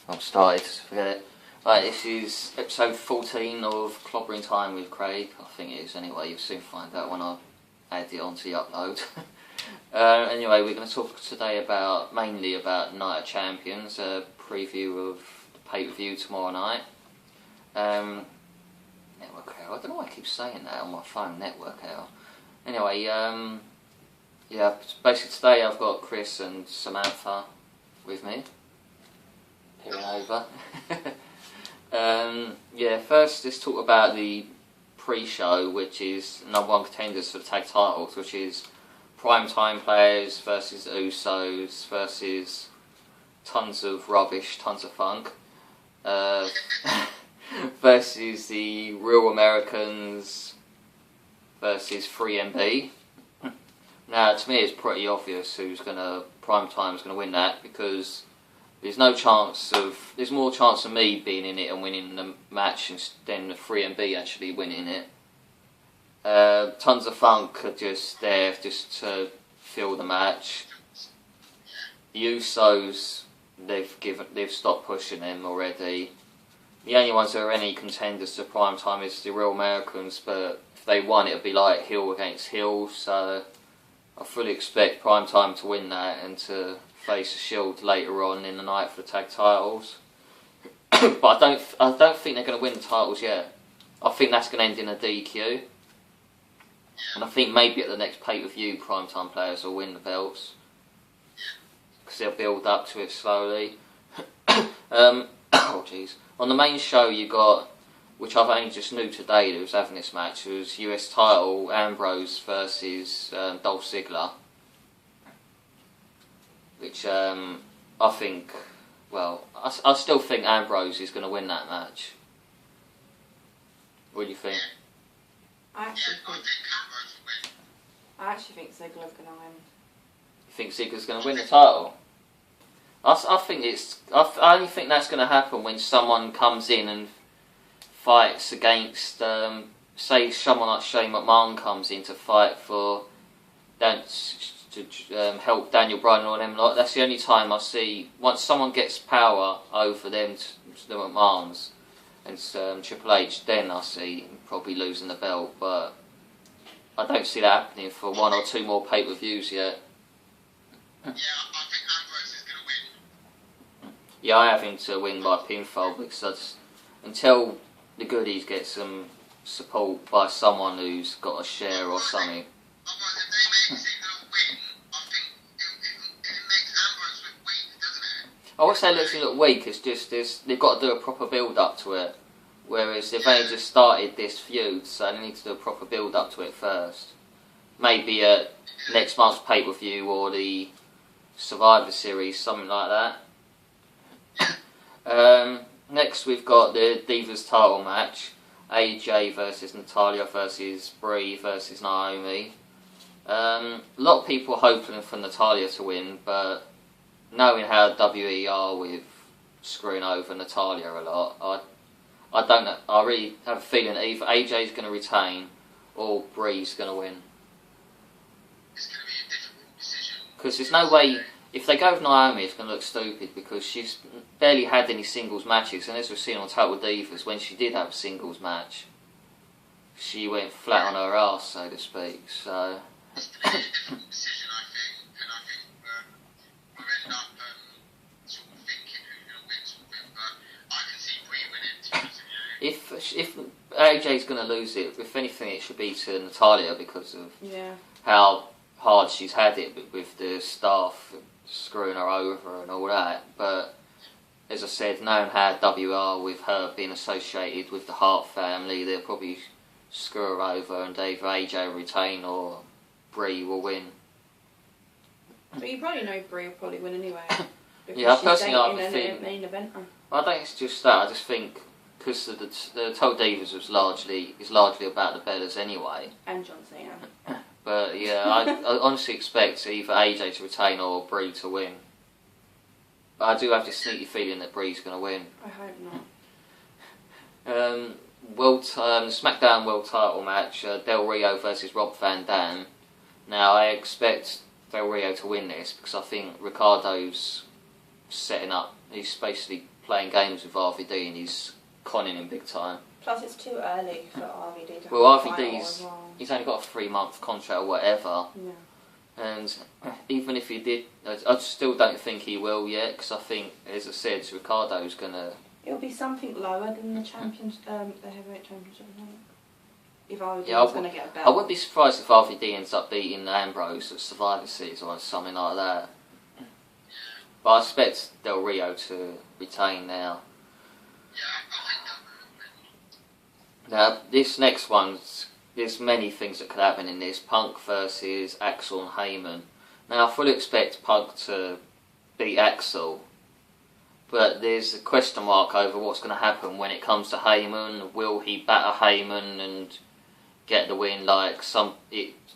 I've started, forget it. Right, this is episode 14 of Clobbering Time with Craig. I think it is anyway, you'll soon find out when I add it onto the upload. Anyway, we're going to talk today mainly about Night of Champions, a preview of the pay-per-view tomorrow night. Network error, I don't know why I keep saying that on my phone, network error. Anyway, yeah, basically today I've got Chris and Samantha with me. Peering over. Yeah, first let's talk about the pre-show, which is number one contenders for the tag titles, which is Primetime Players versus the Usos versus tons of rubbish, tons of funk, versus the Real Americans versus 3MB. Now, to me, it's pretty obvious Primetime's gonna win that, because there's more chance of me being in it and winning the match than the 3MB actually winning it. Tons of Funk are just there just to fill the match. The Usos, they've stopped pushing them already. The only ones that are any contenders to Primetime is the Real Americans, but if they won, it'd be like heel against heel, so I fully expect Primetime to win that and to face a Shield later on in the night for the tag titles. But I don't think they're going to win the titles yet. I think that's going to end in a DQ. And I think maybe at the next pay-per-view, Primetime Players will win the belts, because they'll build up to it slowly. Oh jeez. On the main show you got, which I've only just knew today that was having this match, it was US title Ambrose versus Dolph Ziggler. Which I think, well, I still think Ambrose is going to win that match. What do you think? I actually think Ziggler's going to win. You think Ziggler's going to win the title? I only think that's going to happen when someone comes in and fights against, say someone like Shane McMahon comes in to fight for to help Daniel Bryan and all them lot. That's the only time I see, once someone gets power over them, the McMahons and Triple H, then I see him probably losing the belt, but I don't see that happening for one or two more pay-per-views yet. Yeah, I think Ambrose is going to win. Yeah, I have him to win by pinfall, because until the goodies get some support by someone who's got a share or something. Otherwise, if they make Ziggler win, I think it makes Ambrose look weak, doesn't it? I would say it looks a little weak. It's just they've got to do a proper build up to it. Whereas they've only just started this feud, so they need to do a proper build up to it first. Maybe at next month's pay-per-view or the Survivor Series, something like that. Next we've got the Divas title match. AJ versus Natalya versus Brie versus Naomi. A lot of people hoping for Natalya to win, but knowing how WWE are with screwing over Natalya a lot, I don't know. I really have a feeling either AJ's going to retain or Brie's going to win. It's going to be a difficult decision. Because there's no way, if they go with Naomi, it's going to look stupid, because she's barely had any singles matches, and as we've seen on Total Divas, when she did have a singles match, she went flat on her arse, so to speak. So It's going to be a difficult decision, I think, and I think we'll end up sort of thinking who's going to win, sort of thing, but I can see Brie winning, to be honest with you. if AJ's going to lose it, if anything, it should be to Natalya, because of how hard she's had it with the staff screwing her over and all that. But as I said, knowing how WR, with her being associated with the Hart family, they'll probably screw her over, and either AJ will retain or Brie will win. But you probably know Brie will probably win anyway. Yeah, personally, I think main eventer. I don't think it's just that. I just think because the Total Divas is largely about the Bellas anyway. And John Cena. But yeah, I honestly expect either AJ to retain or Brie to win. But I do have this sneaky feeling that Brie's going to win. I hope not. SmackDown World Title match: Del Rio versus Rob Van Dam. Now I expect Del Rio to win this, because I think Ricardo's setting up. He's basically playing games with RVD and he's conning him big time. Plus, it's too early for RVD to Well, have a title RVD's as well. he's only got a 3-month contract or whatever. Yeah. And even if he did, I still don't think he will yet, because I think, as I said, Ricardo's gonna. It'll be something lower than the champions, the heavyweight championship. I think. If RVD Yeah, was going to get a belt. I wouldn't be surprised if RVD ends up beating Ambrose at Survivor Series or something like that. But I expect Del Rio to retain now. Now, this next one's, there's many things that could happen in this. Punk versus Axel and Heyman. Now, I fully expect Punk to beat Axel, but there's a question mark over what's going to happen when it comes to Heyman. Will he batter Heyman and get the win like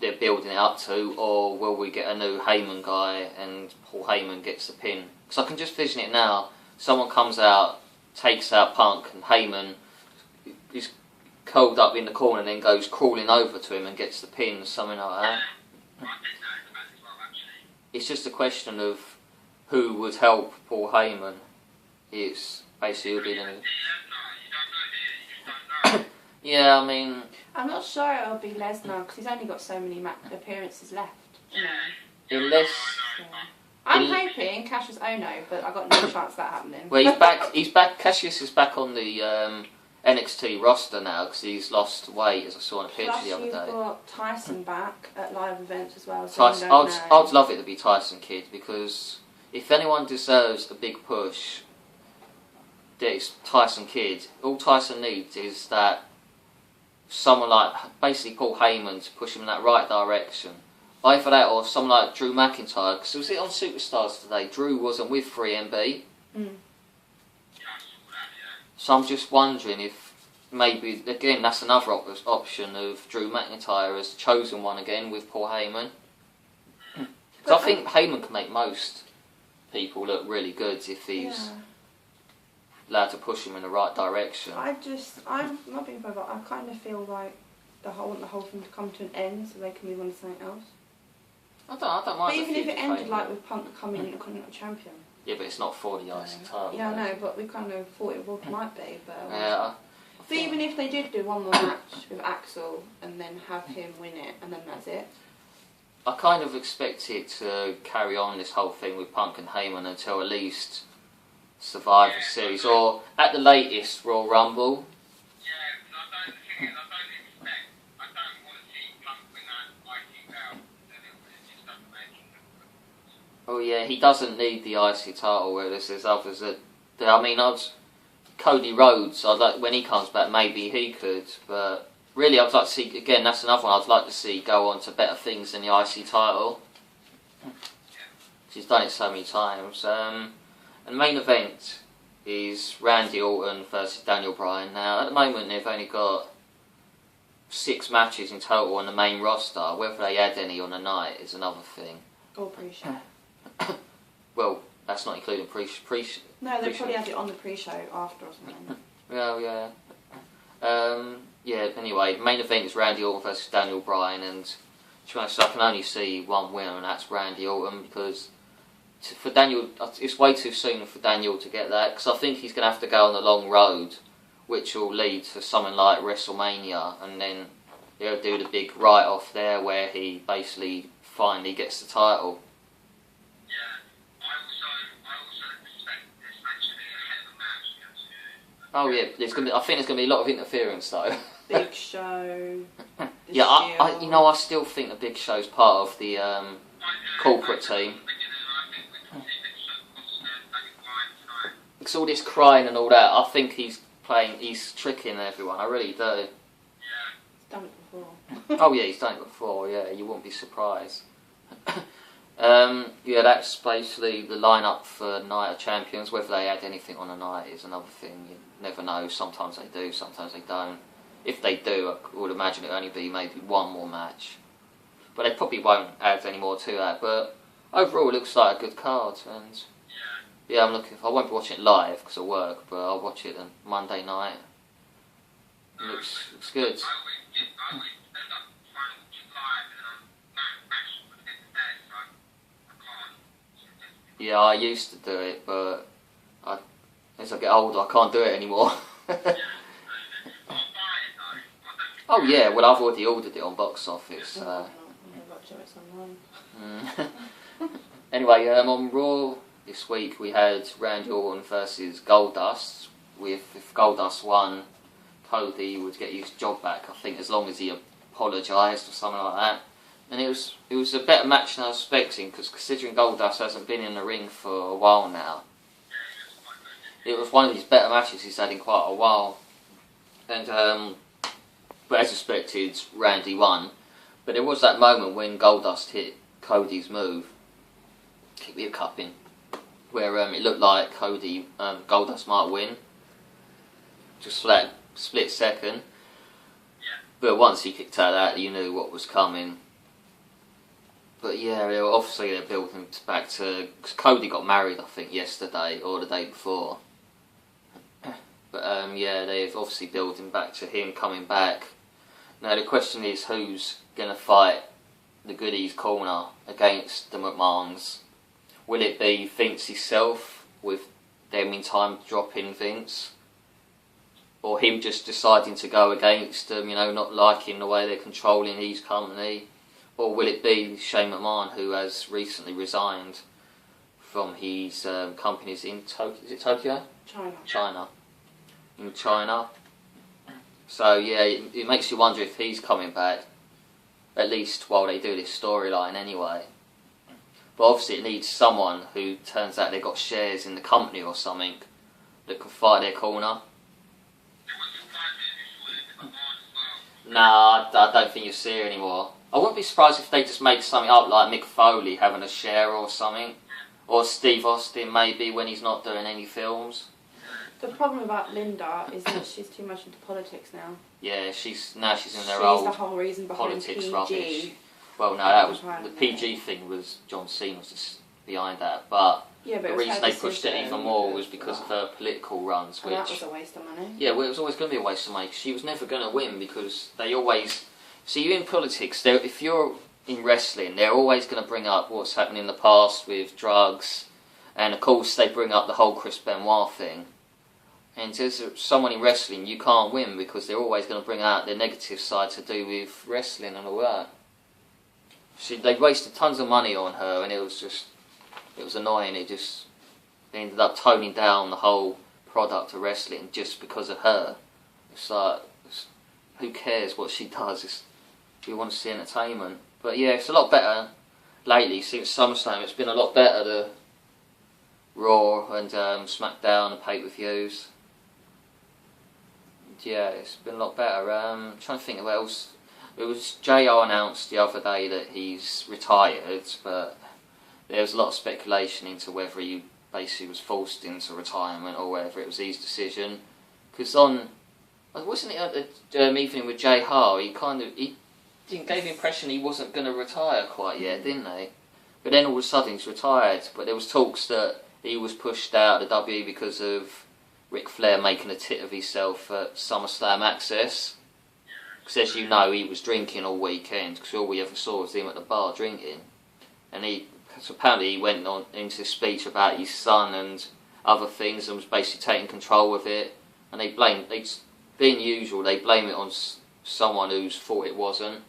they're building it up to, or will we get a new Heyman guy and Paul Heyman gets the pin? Because I can just vision it now. Someone comes out, takes out Punk, and Heyman is curled up in the corner and then goes crawling over to him and gets the pin, something like that. It's just a question of who would help Paul Heyman. It's basically yeah, I mean, I'm not sure it'll be Lesnar because he's only got so many appearances left. unless I'm hoping Cassius Ono, but I got no chance of that happening. well, he's back. Cassius is back on the NXT roster now because he's lost weight, as I saw in a picture Plus, the other you've day. got Tyson back at live events as well. So Tyson, I'd love it to be Tyson Kidd, because if anyone deserves a big push, it's Tyson Kidd. All Tyson needs is that someone like basically Paul Heyman to push him in that right direction. Either that or someone like Drew McIntyre, because was it on Superstars today? Drew wasn't with 3MB. So I'm just wondering if maybe, again, that's another option of Drew McIntyre as chosen one again with Paul Heyman. Because I think Heyman can make most people look really good if he's allowed to push him in the right direction. I'm not being funny, but I kind of feel like I want the whole thing to come to an end so they can move on to something else. I don't mind. But even if it ended like with Punk becoming a Continental Champion. Yeah, but it's not for the IC title. Yeah, I know, but we kind of thought it might be. But yeah. But even if they did do one more match with Axel and then have him win it and then that's it. I kind of expect it to carry on this whole thing with Punk and Heyman until at least Survivor Series or at the latest Royal Rumble. Oh yeah, he doesn't need the IC title, whereas there's others that. I mean, Cody Rhodes. I'd like when he comes back, maybe he could. But really, I'd like to see again. That's another one I'd like to see go on to better things than the IC title. He's done it so many times. And the main event is Randy Orton versus Daniel Bryan. Now, at the moment, they've only got 6 matches in total on the main roster. Whether they add any on the night is another thing. Or pre-show. Well, that's not including pre. No, they probably had it on the pre-show after or something. Well, yeah. Yeah, anyway, the main event is Randy Orton versus Daniel Bryan, and to be honest, I can only see one winner, and that's Randy Orton, because for Daniel, it's way too soon for Daniel to get that, because I think he's going to have to go on the long road, which will lead to something like WrestleMania, and then they'll do the big write-off there where he basically finally gets the title. Oh yeah, I think there's going to be a lot of interference though. Big Show. Yeah, I still think the Big Show's part of the corporate team. It's all this crying and all that. I think he's tricking everyone. I really do. He's done it before. Oh yeah, he's done it before. Yeah, you wouldn't be surprised. Yeah, that's basically the lineup for Night of Champions. Whether they add anything on a night is another thing. You never know. Sometimes they do, sometimes they don't. If they do, I would imagine it'll only be maybe one more match. But they probably won't add any more to that. But overall, it looks like a good card. And yeah, I won't be watching it live because of work, but I'll watch it on Monday night. It looks good. Yeah, I used to do it, but as I get older, I can't do it anymore. Oh yeah, well I've already ordered it on box office. Anyway, on Raw this week we had Randy Orton versus Goldust. If Goldust won, Cody would get his job back, I think, as long as he apologised or something like that. And it was a better match than I was expecting, because considering Goldust hasn't been in the ring for a while now, it was one of his better matches he's had in quite a while. And but as expected, Randy won. But there was that moment when Goldust hit Cody's move, kick me a cup in, where it looked like Goldust might win, just for that split second. But once he kicked out of that, you knew what was coming. But yeah, obviously they're building back to... Cause Cody got married, I think, yesterday or the day before. But yeah, they're obviously building back to him coming back. Now the question is, who's going to fight the Goodies corner against the McMahons? Will it be Vince himself, with them in time dropping Vince? Or him just deciding to go against them, not liking the way they're controlling his company? Or will it be Shane McMahon, who has recently resigned from his companies in Tokyo? Is it Tokyo? China. In China. So yeah, it makes you wonder if he's coming back, at least while they do this storyline anyway. But obviously it needs someone who turns out they've got shares in the company or something that can fight their corner. Nah, I don't think you'll see it anymore. I wouldn't be surprised if they just make something up like Mick Foley having a share or something. Or Steve Austin maybe when he's not doing any films. The problem about Linda is that she's too much into politics now. Yeah, she's in their old the whole reason behind politics PG. rubbish. Well, no, that was the PG thing was John Cena was just behind that, but the reason they pushed it even more was because of her political runs, which that was a waste of money. Yeah, well, it was always going to be a waste of money. She was never going to win because they always see in politics. If you're in wrestling, they're always going to bring up what's happened in the past with drugs, and of course they bring up the whole Chris Benoit thing. And as someone in wrestling, you can't win because they're always going to bring out their negative side to do with wrestling and all that. They wasted tons of money on her, and it was annoying. They ended up toning down the whole product of wrestling just because of her. It's like, who cares what she does? We want to see entertainment. But yeah, it's a lot better lately since SummerSlam. It's been a lot better, the Raw and SmackDown and pay-per-views. Yeah, it's been a lot better. I'm trying to think of what else. It was JR announced the other day that he's retired, but there was a lot of speculation into whether he basically was forced into retirement or whether it was his decision. Because wasn't it at the evening with Jay Hart, he gave the impression he wasn't going to retire quite yet, didn't he? But then all of a sudden he's retired. But there was talks that he was pushed out of the WWE because of Ric Flair making a tit of himself at SummerSlam Access. Because as you know, he was drinking all weekend, because all we ever saw was him at the bar drinking. And apparently he went on into a speech about his son and other things and was basically taking control of it. And being usual, they blame it on someone who's thought it wasn't.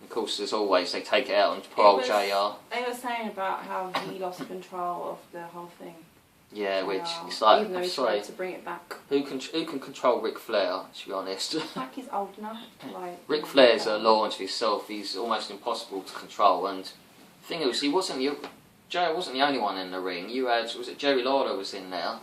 Of course, as always, they take it out on poor old JR. They were saying about how he lost control of the whole thing. Yeah, which it's like, even though he tried to bring it back. Who can control Ric Flair? To be honest, like he's old enough. Ric Flair's a law unto himself. He's almost impossible to control. And the thing is, JR wasn't the only one in the ring. Was it Jerry Lawler was in there?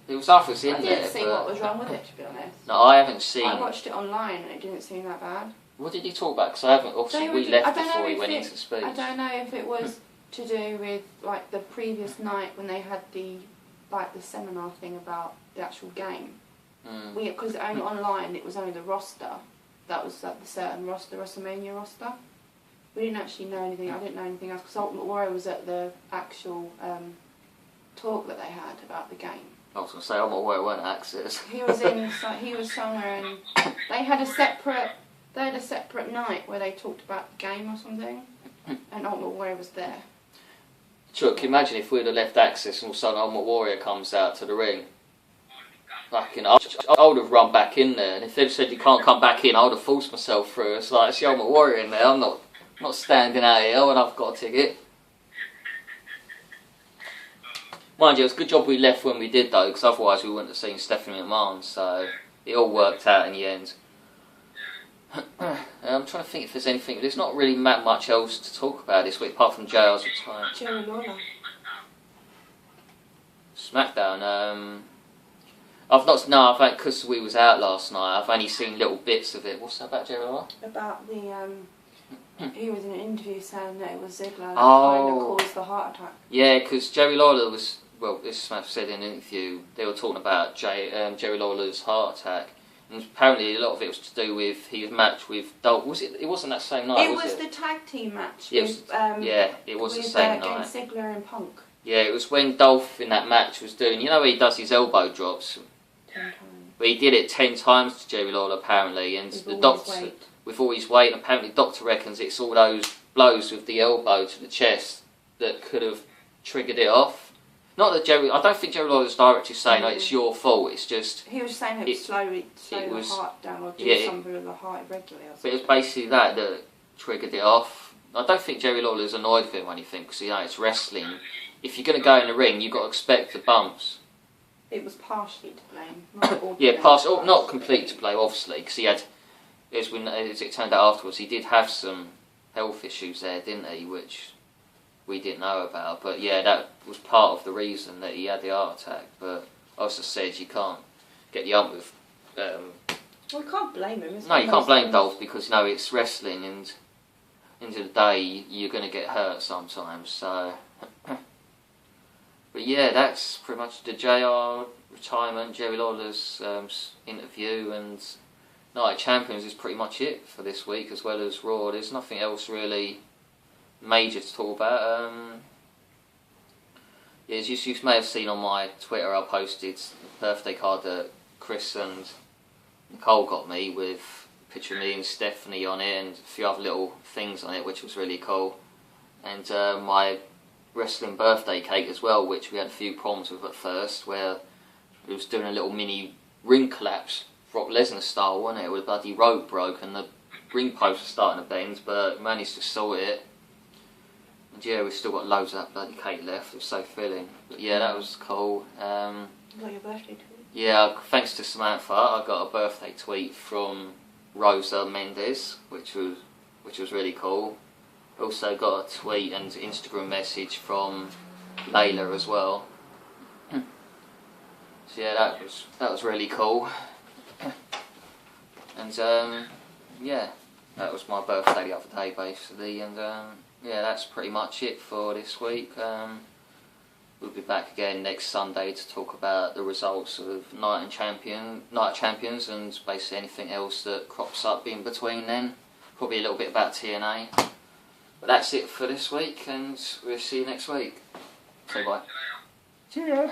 There was others in there. I didn't see what was wrong with it, to be honest. No, I haven't seen. I watched it online and it didn't seem that bad. What did he talk about? Because I haven't. Obviously, we left before he went into speech. I don't know if it was to do with like the previous night when they had the seminar thing about the actual game. Because only online it was only the roster. That was like the certain roster, WrestleMania roster. We didn't actually know anything. I didn't know anything else because Ultimate Warrior was at the actual talk that they had about the game. I was going to say Ultimate Warrior weren't Access. He was somewhere, and they had a separate night where they talked about the game or something, and Ultimate Warrior was there. Chuck, imagine if we'd have left access and all of a sudden Ultimate Warrior comes out to the ring. Fucking, I would have run back in there, and if they'd said you can't come back in, I would have forced myself through. It's like, it's the Ultimate Warrior in there, I'm not standing out here when I've got a ticket. Mind you, it's a good job we left when we did though, because otherwise we wouldn't have seen Stephanie McMahon, so it all worked out in the end. I'm trying to think if there's anything. There's not really that much else to talk about this week apart from JR's retirement. Jerry Lawler. SmackDown. I've not. No, I've because we was out last night. I've only seen little bits of it. What's that about Jerry Lawler? About the he was in an interview saying that it was Ziggler that kind Oh. of caused the heart attack. Yeah, because Jerry Lawler was. Well, this Smith said in an interview they were talking about Jerry Lawler's heart attack. And apparently a lot of it was to do with his match with Dolph. Was it? It wasn't that same night, It was the tag team match. Yeah, with, it was the with, same night. against Ziggler and Punk. Yeah, it was when Dolph in that match was doing. You know where he does his elbow drops. 10 times. But he did it 10 times to Jerry Lawler apparently, and With the all doctor his weight. with all his weight. And apparently, the doctor reckons it's all those blows with the elbow to the chest that could have triggered it off. Not that Jerry. I don't think Jerry Lawler's directly saying, "Oh, it's your fault." It's just. He was saying it would slow the heart down or do something with the heart irregularly. But it was basically that triggered it off. I don't think Jerry Lawler's annoyed with him or anything because it's wrestling. If you're going to go in the ring, you've got to expect the bumps. It was partially to blame, not all. Yeah, partial, not complete to blame, obviously, because he had, as it turned out afterwards, he did have some health issues there, didn't he? Which we didn't know about. But yeah, that was part of the reason that he had the heart attack. But I also said you can't get the ump with. We can't blame him. No, you can't blame Dolph because it's wrestling, and end of the day you're going to get hurt sometimes. So, but yeah, that's pretty much the JR retirement, Jerry Lawler's interview, and Night of Champions is pretty much it for this week, as well as Raw. There's nothing else really major to talk about. Yeah, as you may have seen on my Twitter, I posted a birthday card that Chris and Nicole got me with a picture of me and Stephanie on it and a few other little things on it, which was really cool. And my wrestling birthday cake as well, which we had a few problems with at first, where it was doing a little mini ring collapse, Brock Lesnar style, wasn't it? Where the bloody rope broke and the ring post was starting to bend, but managed to sort it. And yeah, we've still got loads of that bloody cake left. It was so filling. But yeah, that was cool. Got your birthday tweet? Yeah, thanks to Samantha, I got a birthday tweet from Rosa Mendez, which was really cool. Also got a tweet and Instagram message from Layla as well. So yeah, that was really cool. And yeah, that was my birthday the other day basically, and yeah, that's pretty much it for this week. We'll be back again next Sunday to talk about the results of Night of Champions and basically anything else that crops up in between then. Probably a little bit about TNA. But that's it for this week, and we'll see you next week. Say bye. Cheerio.